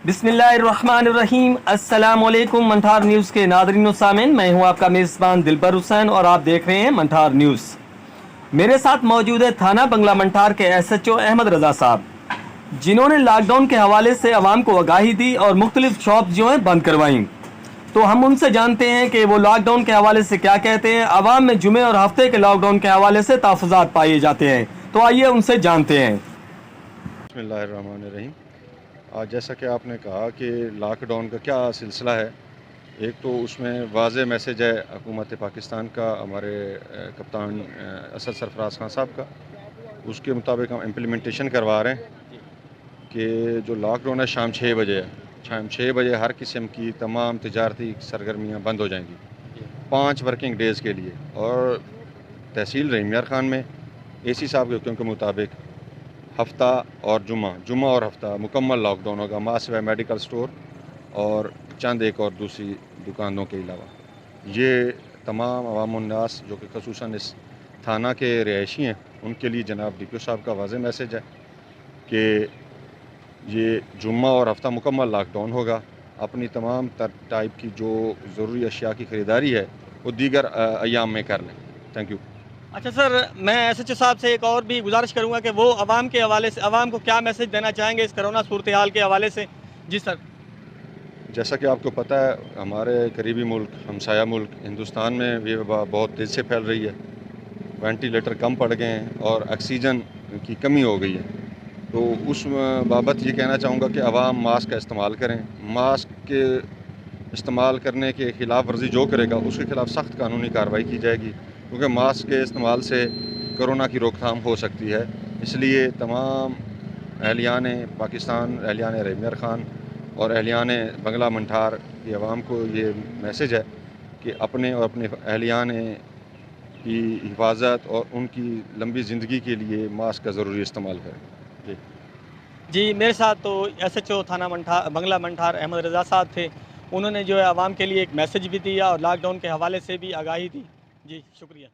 बिस्मिल्लाहिर्रहमानिर्रहीम। अस्सलाम वालेकुम मंठार न्यूज़ के नादरीन व सामीन, मैं हूं आपका मेज़बान दिलबर हुसैन और आप देख रहे हैं मंठार न्यूज़। मेरे साथ मौजूद है थाना बंगला मंठार के SHO अहमद रज़ा साहब, जिन्होंने लॉकडाउन के हवाले से आवाम को आगाही दी और मुख्तलिफ शॉप जो हैं बंद करवाईं। तो हम उनसे जानते हैं कि वो लॉकडाउन के हवाले से क्या कहते हैं। आवाम में जुमे और हफ्ते के लॉकडाउन के हवाले से तहफ़्फ़ुज़ात पाए जाते हैं, तो आइए उनसे जानते हैं। बिस्मिल्लाहिर्रहमानिर्रहीम। आज जैसा कि आपने कहा कि लॉकडाउन का क्या सिलसिला है, एक तो उसमें वाज़ेह मैसेज है हुकूमत पाकिस्तान का, हमारे कप्तान असद सरफराज खान साहब का। उसके मुताबिक हम इम्प्लीमेंटेशन करवा रहे हैं कि जो लॉकडाउन है शाम 6 बजे है। शाम 6 बजे हर किस्म की तमाम तिजारती सरगर्मियाँ बंद हो जाएंगी 5 वर्किंग डेज़ के लिए। और तहसील रहीम यार खान में AC साहब के हुक्म के मुताबिक हफ्ता और जुमा और हफ्ता मुकम्मल लॉकडाउन होगा, माँ सिवाय मेडिकल स्टोर और चंद एक और दूसरी दुकानों के अलावा। ये तमाम अवामुन्नास जो कि ख़ुसूसन इस थाना के रिहायशी हैं, उनके लिए जनाब DPO साहब का वाज़ेह मैसेज है कि ये जुम्मा और हफ्ता मुकम्मल लॉकडाउन होगा। अपनी तमाम टाइप की जो ज़रूरी अशिया की ख़रीदारी है वो दीगर अयाम में कर लें। Thank you. अच्छा सर, मैं SHO साहब से एक और भी गुजारिश करूंगा कि वो आवाम के हवाले से आवाम को क्या मैसेज देना चाहेंगे इस कोरोना सूरत हाल के हवाले से। जी सर। जैसा कि आपको पता है, हमारे करीबी मुल्क, हमसाया मुल्क हिंदुस्तान में ये वबा बहुत तेज़ से फैल रही है। वेंटिलेटर कम पड़ गए हैं और ऑक्सीजन की कमी हो गई है। तो उस बाबत ये कहना चाहूँगा कि आवाम मास्क का इस्तेमाल करें। मास्क के इस्तेमाल करने के ख़िलाफ़ वर्जी जो करेगा उसके ख़िलाफ़ सख्त कानूनी कार्रवाई की जाएगी, क्योंकि मास्क के इस्तेमाल से कोरोना की रोकथाम हो सकती है। इसलिए तमाम अहलियान पाकिस्तान, अहलियान रहीम यार खान और अहलियान बंगला मंठार की आवाम को ये मैसेज है कि अपने और अपने अहलियान की हिफाजत और उनकी लंबी ज़िंदगी के लिए मास्क का ज़रूरी इस्तेमाल करें। जी जी, मेरे साथ तो SHO थाना बंगला मंठार अहमद रज़ा साहब थे। उन्होंने जो है आवाम के लिए एक मैसेज भी दिया और लॉकडाउन के हवाले से भी आगाही दी। जी शुक्रिया।